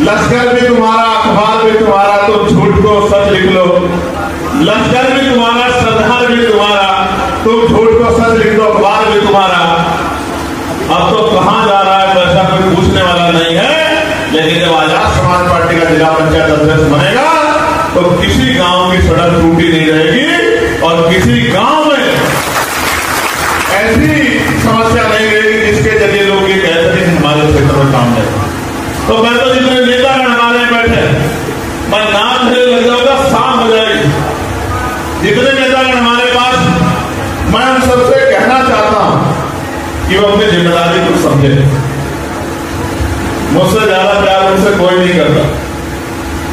लश्कर भी तुम्हारा, अखबार भी तुम्हारा, तुम झूठ को सच लिख लो। लश्कर भी तुम्हारा, सरदार भी तुम्हारा, तुम झूठ को सच लिख लो, अखबार भी तुम्हारा। अब तो कहां जा रहा है पैसा कोई पूछने वाला नहीं है। लेकिन जब आजाद समाज पार्टी का जिला पंचायत अध्यक्ष बनेगा तो किसी गांव की सड़क टूटी नहीं रहेगी और किसी गांव में ऐसी समस्या नहीं रहेगी जिसके जरिए लोग ये कहते हैं हमारे क्षेत्र में काम है। तो मैं तो जितने नेता हमारे बैठे मैं नाम से लग जाऊंगा, शाम हो जाएगी। जितने नेता हमारे पास, मैं उन सबसे कहना चाहता हूं कि वो अपनी जिम्मेदारी को समझे। मुझसे ज्यादा प्यार उनसे कोई नहीं करता।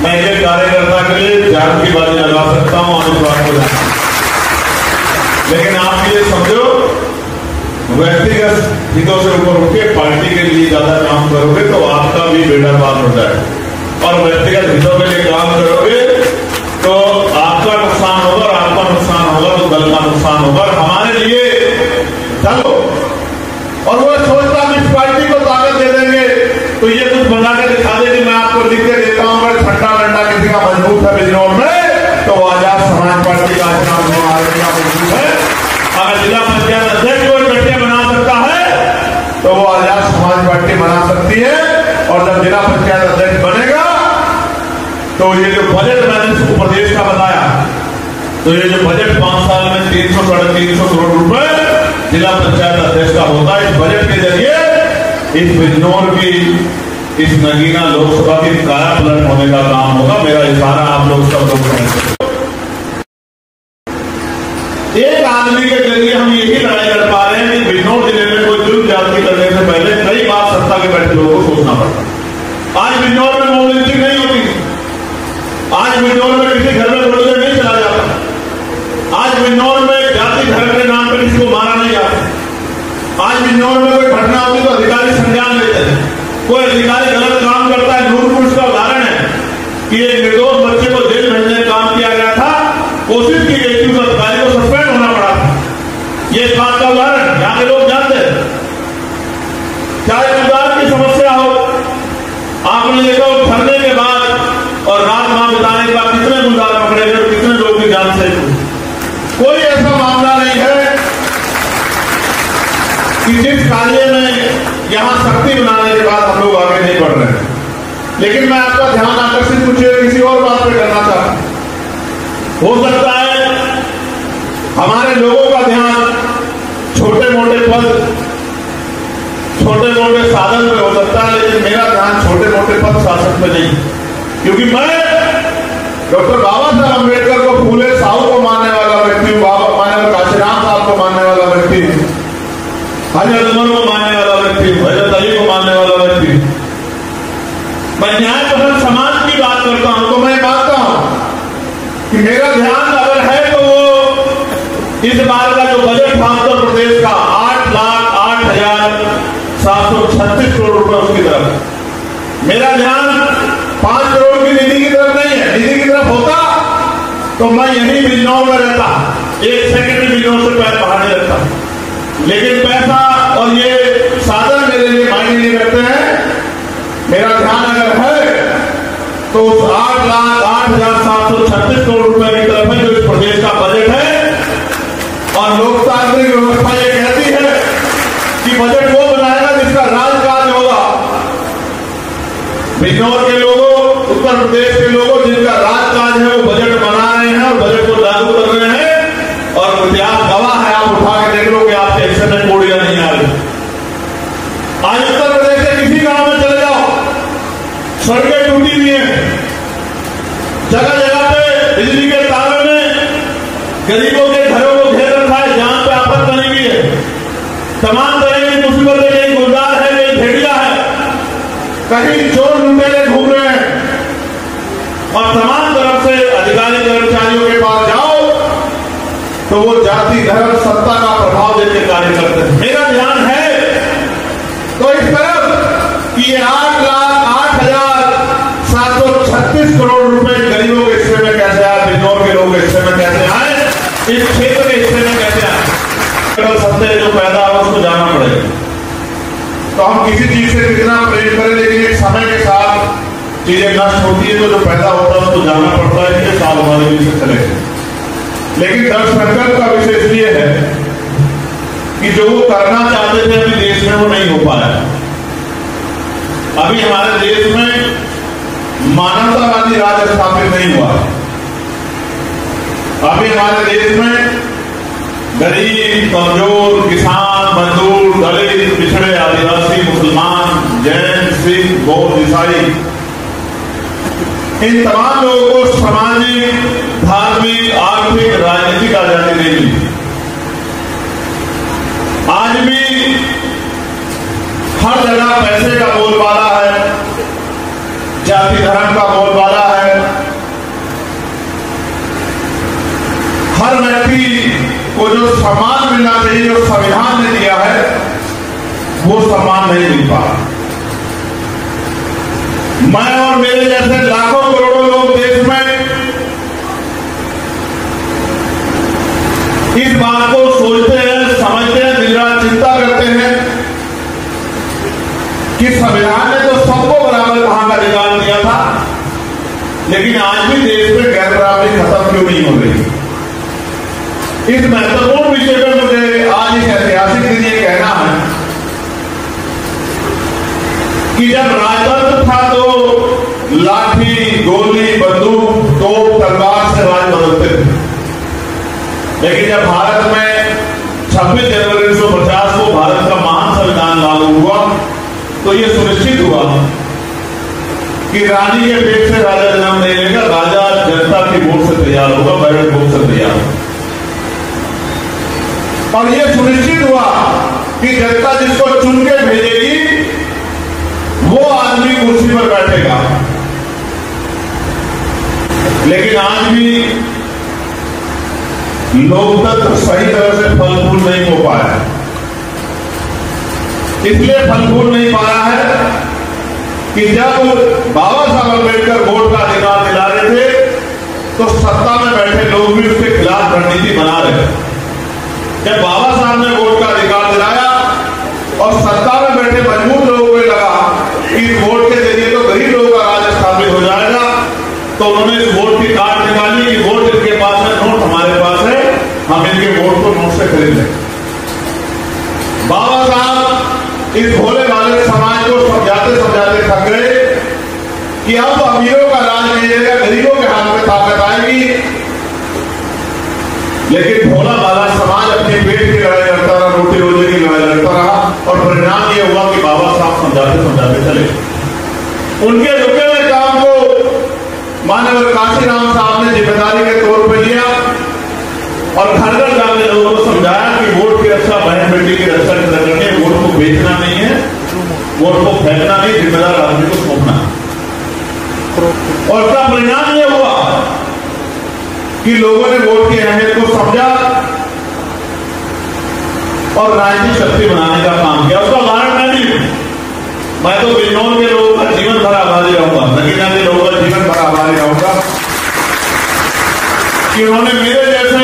मैं एक कार्यकर्ता के लिए जान की बाजी लगा सकता हूं और इस बात को जानता हूं, लेकिन आप ये समझो व्यक्तिगत हितों से ऊपर उठ के पार्टी के लिए ज्यादा काम करोगे तो आपका भी बेड़ा पार हो जाए, और व्यक्तिगत हितों के लिए काम करोगे तो आपका नुकसान होगा, और आपका नुकसान होगा तो दल का नुकसान होगा। हमारे लिए दल और वो सोचता कि इस पार्टी को ताकत दे देंगे तो ये कुछ बना के दिखा दे कि मैं आपको लिख के देता हूं, अगर ठंडा डंडा किसी का मजबूत है बिजनौर में तो आजाद समाज पार्टी का मजबूत है। अगर जिला पंचायत अध्यक्ष को गठिया बना सकता है तो वो आजाद समाज पार्टी बना सकती है। और जब जिला पंचायत अध्यक्ष बनेगा तो ये जो बजट मैंने प्रदेश का बताया, तो ये जो बजट 5 साल में 300 साढ़े 300 करोड़ रुपए जिला पंचायत अध्यक्ष का होता है। इस बजट के जरिए इस बिजनौर की, इस नगीना लोकसभा की काया पलट होने का काम होगा। मेरा इशारा आप लोग सब लोग समझते। एक आदमी के जरिए हम यही लड़ाई लड़ पा रहे हैं कि बिजनौर जिले में कोई जुर्म ज्यादती करने से पहले कई बार सत्ता के बैठे लोगों को सोचना पड़ता। आज बिजनौर में मॉब लिंचिंग नहीं होती, आज बिजनौर में किसी घर में बुलडोजर नहीं चला जाता, आज बिजनौर में जाति धर्म के नाम पर किसी को मारा नहीं जाता, आज बिजनौर में कोई घटना होती तो अधिकारी संज्ञान लेते हैं। कोई अधिकारी गलत काम करता है, नूरपुर उसका उदाहरण है कि एक निर्दोष बच्चे को जेल भेजने का काम किया गया था, कोशिश की गई थी, उस अधिकारी को सस्पेंड होना पड़ा था। ये इस बात का उदाहरण यहाँ के लोग जानते हैं। चाहे गुजरात की समस्या हो, आपने देखा धरने के बाद और रात वहां बिताने के बाद कितने गुजरात पकड़े गए, कितने लोग की जान से। कोई ऐसा मामला नहीं है कि जिस कार्य में यहां शक्ति बनाने के बाद हम लोग आगे नहीं बढ़ रहे हैं। लेकिन मैं आपका ध्यान आकर्षित कुछ किसी और बात पे करना चाहता हूं। हो सकता है हमारे लोगों का ध्यान छोटे मोटे पद, छोटे मोटे साधन पे हो सकता है, लेकिन मेरा ध्यान छोटे मोटे पद शासन पे नहीं। क्योंकि मैं डॉक्टर बाबा साहब अम्बेडकर को, फूले साहू को मानने वाला व्यक्ति हूँ, बाबा मानने वाला काशीराम साहब को मानने वाला व्यक्ति हूँ, हजरत उमर को मानने वाला व्यक्ति हूँ, हजरत अली को मानने वाला व्यक्ति हूँ। मैं न्याय पसंद समाज की बात करता हूँ तो मैं मानता हूँ कि मेरा ध्यान अगर है तो वो इस बार का जो बजट था उत्तर प्रदेश का 8,08,736 करोड़ रुपए उसकी तरफ। मेरा ध्यान 5 करोड़ की निधि की तरफ नहीं है। निधि की तरफ होता तो मैं यही बिजनौर में रहता, एक सेकंड में बिजनौर से पैर बाहर नहीं रखता। लेकिन पैसा और ये साधन मेरे लिए मायने नहीं रखते हैं। मेरा ध्यान अगर है तो उस 8,08,736 करोड़ रुपए की तरफ है जो इस प्रदेश का बजट है। और लोकतांत्रिक व्यवस्था ये कहती है कि बजट वो बनाएगा जिसका राजकाज होगा। बिजनौर के लोगों, उत्तर प्रदेश के लोगों जिनका राजकाज है वो बजट बना रहे हैं और बजट को लागू कर रहे हैं। और इतिहास गवाह है, आप उठा के देख लो कि आपके हिस्से में कोड़ियां नहीं आ रही। आज उत्तर प्रदेश के किसी गांव में चले जाओ, सड़कें टूटी हुई हैं, जगह जगह पे बिजली के तारों में गरीबों के घरों को घेर रखा है, जहां पे आफत बनी हुई है। तमाम तरह की मुसीबतें, कहीं गुलदार है, कहीं भेड़िया है, कहीं चोर लुटेरे घूम रहे हैं। और तमाम तरफ से अधिकारी कर्मचारियों के पास जाओ तो वो जाति धर्म सत्ता का प्रभाव देकर कार्य करते हैं। मेरा ध्यान है तो इस तरफ कि 8,08,736 करोड़ रुपए गरीबों के हिस्से में कैसे आए, बिजनौर के लोगों के हिस्से में कैसे आए, इस क्षेत्र के हिस्से में कैसे आए। सत्य जो पैदा हो उसको जाना पड़ेगा। तो हम किसी चीज से कितना प्रेम करें, लेकिन एक समय के साथ चीजें नष्ट होती है तो जो पैदा होता है उसको जानना पड़ता है कि साल हमारे बीच से चले। लेकिन दर्द संकट का विषय इसलिए है कि जो वो करना चाहते थे अभी देश में वो नहीं हो पाया। अभी हमारे देश में मानवतावादी राज स्थापित नहीं हुआ। अभी हमारे देश में गरीब, कमजोर, किसान, मजदूर, दलित, पिछड़े, आदिवासी, मुसलमान, जैन, सिख, बौद्ध, ईसाई, इन तमाम लोगों को सामाजिक, धार्मिक, आर्थिक, राजनीतिक आजादी नहीं मिली। आज भी हर जगह पैसे का बोलबाला है, जाति धर्म का बोलबाला है। हर व्यक्ति को जो सम्मान मिलना चाहिए, जो संविधान ने दिया है, वो सम्मान नहीं मिल पा। मैं और मेरे जैसे लाखों करोड़ों लोग देश में इस बात को सोचते हैं, समझते हैं, दिन रात चिंता करते हैं कि संविधान ने तो सबको बराबर कहां का अधिकार दिया था, लेकिन आज भी देश में गैर बराबरी खत्म क्यों नहीं हो रही। इस महत्वपूर्ण विषय पर मुझे आज इस ऐतिहासिक दिन ये कहना है कि जब राजतंत्र था तो लाठी, गोली, बंदूक, तोप, तलवार से राज बदलते थे। लेकिन जब भारत में 26 जनवरी 1950 को भारत का महान संविधान लागू हुआ तो ये सुनिश्चित हुआ कि रानी के पेट से राजा जन्म नहीं लेगा, राजा जनता की वोट से तैयार होगा, बैलेट वोट से तैयार होगा। और यह सुनिश्चित हुआ कि जनता जिसको चुन के भेजेगी वो आदमी कुर्सी पर बैठेगा। लेकिन आज भी लोकतंत्र सही तरह से फल फूल नहीं हो पाया। इसलिए फल फूल नहीं पाया है कि जब बाबा साहब अम्बेडकर वोट का अधिकार दिला रहे थे तो सत्ता में बैठे लोग भी उसके खिलाफ रणनीति बना रहे थे। जब बाबा साहब ने वोट का अधिकार दिलाया और सत्ता में बैठे मजबूत लोगों को लगा कि वोट के जरिए तो गरीब लोगों का राज स्थापित हो जाएगा, तो उन्होंने इस वोट की कार्ड निकाली कि वोट इनके पास है, नोट हमारे पास है, हम इनके वोट को नोट से खरीद लें। बाबा साहब इस भोले भाले समाज को समझाते समझाते थक गए कि अब अमीरों का राज नहीं रहेगा, गरीबों के हाथ में ताकत आएगी। लेकिन भोला भाला समाज अपने पेट की लड़ाई लड़ता रहा, रोटी रोजी की लड़ाई लड़ता रहा और परिणाम यह हुआ कि बाबा साहब समझाते समझाते चले। उनके रुके हुए काम को मानव काशीराम साहब ने जिम्मेदारी के तौर पर लिया और घर घर जाकर लोगों को समझाया कि वोट की रक्षा बहन बेटी की रक्षा करनी है, वोट को बेचना नहीं है, वोट को फेंकना नहीं, जिम्मेदार आदमी को सौंपना। और उसका परिणाम यह हुआ कि लोगों ने वोट की अहमियत को समझा और राजनीतिक शक्ति बनाने का काम किया। उसका उदाहरण मैं तो बिजनौर के लोगों का जीवन भर आभारी रहूंगा, नगीना के लोगों का जीवन भर आभारी रहूंगा कि उन्होंने मेरे जैसे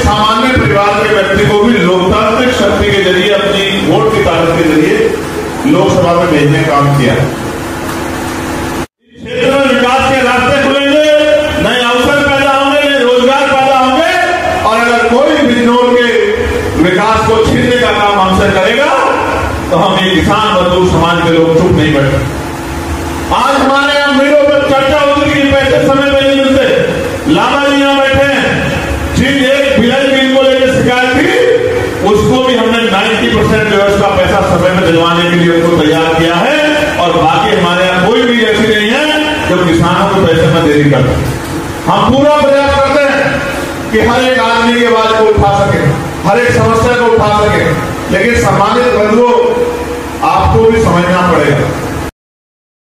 सामान्य परिवार के व्यक्ति को भी लोकतांत्रिक शक्ति के जरिए, अपनी वोट की ताकत के जरिए लोकसभा में भेजने का काम किया। क्षेत्र में विकास के रास्ते खुलेंगे, नए अवसर पैदा होंगे, नए रोजगार पैदा होंगे और अगर कोई बिजनौर के विकास को छीनने का काम हमसे करेगा तो हम ये किसान मजदूर समाज के लोग चुप नहीं बैठे। आज हमारे यहां मीडियो पर चर्चा होती है कि पैसे समय पे नहीं मिलते। लाला जी यहां बैठे हैं, जिन एक भिलाई बिल को लेकर शिकायत थी उसको भी हमने 90% जो है उसका पैसा समय में दिलवाने के लिए उसको तैयार किया है और बाकी हमारे यहां कोई भी ऐसी नहीं है जो किसानों को पैसे में देरी करते। हम पूरा प्रयास करते हैं कि हर एक आदमी की आवाज को उठा सके, हर एक समस्या को उठा सके, लेकिन सम्मानित बंधुओं आपको भी समझना पड़ेगा